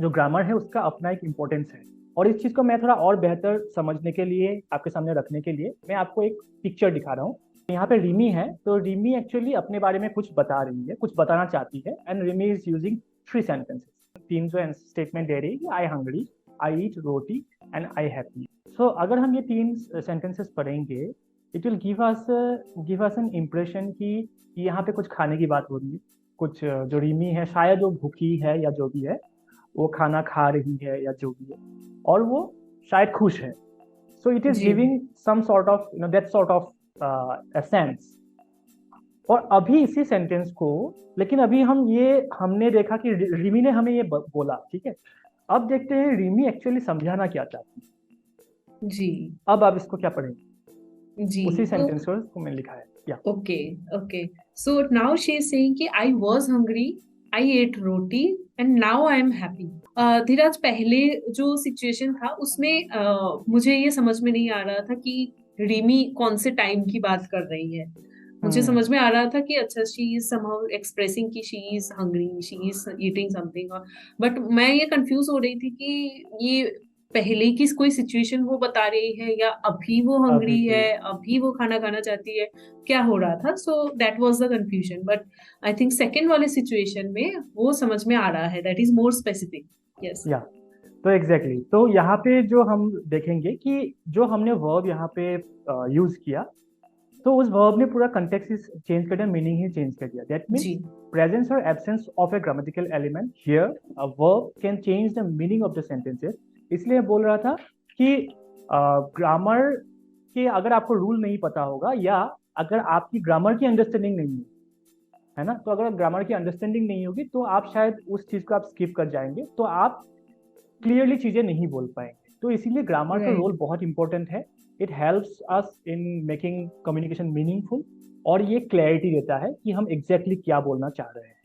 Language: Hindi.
जो ग्रामर है उसका अपना एक इम्पोर्टेंस है। और इस चीज़ को मैं थोड़ा और बेहतर समझने के लिए, आपके सामने रखने के लिए, मैं आपको एक पिक्चर दिखा रहा हूँ। यहाँ पे रिमी है, तो रिमी एक्चुअली अपने बारे में कुछ बता रही है, कुछ बताना चाहती है। And Rimi is using 3 sentences, 3 जो स्टेटमेंट दे रही है, I hungry, I eat roti and I happy. So अगर हम ये 3 सेंटेंसेस पढ़ेंगे, it will give us an impression कि यहाँ पे कुछ खाने की बात हो रही है। कुछ जो रिमी है शायद वो भूखी है या जो भी है, वो खाना खा रही है या जो भी है, और वो शायद खुश है। सो इट इज जी। Giving some sort of that sort of sense. और अभी इसी सेंटेंस को, लेकिन अभी हमने देखा कि रिमी ने हमें ये बोला, ठीक है। अब देखते हैं रिमी एक्चुअली समझाना क्या चाहती जी। है। अब आप इसको क्या पढ़ेंगे? जी। उसी तो सेंटेंस को मैंने लिखा है या। Okay. Okay. So now she is saying कि I was hungry, I ate roti and now I am happy. Dheeraj, पहले जो सिचुएशन था उसमें मुझे ये समझ में नहीं आ रहा था कि रिमी कौन से टाइम की बात कर रही है। मुझे समझ हम्म। में आ रहा था कि अच्छा, शी इज समहाउ एक्सप्रेसिंग कि she is hungry, she is eating something. But मैं ये कंफ्यूज हो रही थी कि ये पहले की कोई सिचुएशन वो बता रही है या अभी वो अभी हंग्री की। है, अभी वो खाना खाना चाहती है, क्या हो रहा था। So that was the confusion. But I think second वाले सिचुएशन में वो समझ में आ रहा है, that is more specific. Yes. या तो एग्जैक्टली exactly. तो यहाँ पे जो हम देखेंगे कि जो हमने वर्ब यहाँ पे यूज किया, तो उस वर्ब ने पूरा कंटेक्स्ट चेंज कर दिया, मीनिंग ही चेंज कर दिया। दैट मीन्स जी। प्रेजेंस और absence of a grammatical element here, a verb can change the meaning of the sentences. इसलिए बोल रहा था कि ग्रामर के अगर आपको रूल नहीं पता होगा, या अगर आपकी ग्रामर की अंडरस्टैंडिंग नहीं है ना, तो अगर ग्रामर की अंडरस्टैंडिंग नहीं होगी तो आप शायद उस चीज को आप स्किप कर जाएंगे, तो आप क्लियरली चीजें नहीं बोल पाएंगे। तो इसीलिए ग्रामर का राइट। रोल बहुत इंपॉर्टेंट है। It helps us in making communication meaningful, और ये क्लैरिटी देता है कि हम एग्जैक्टली क्या बोलना चाह रहे हैं।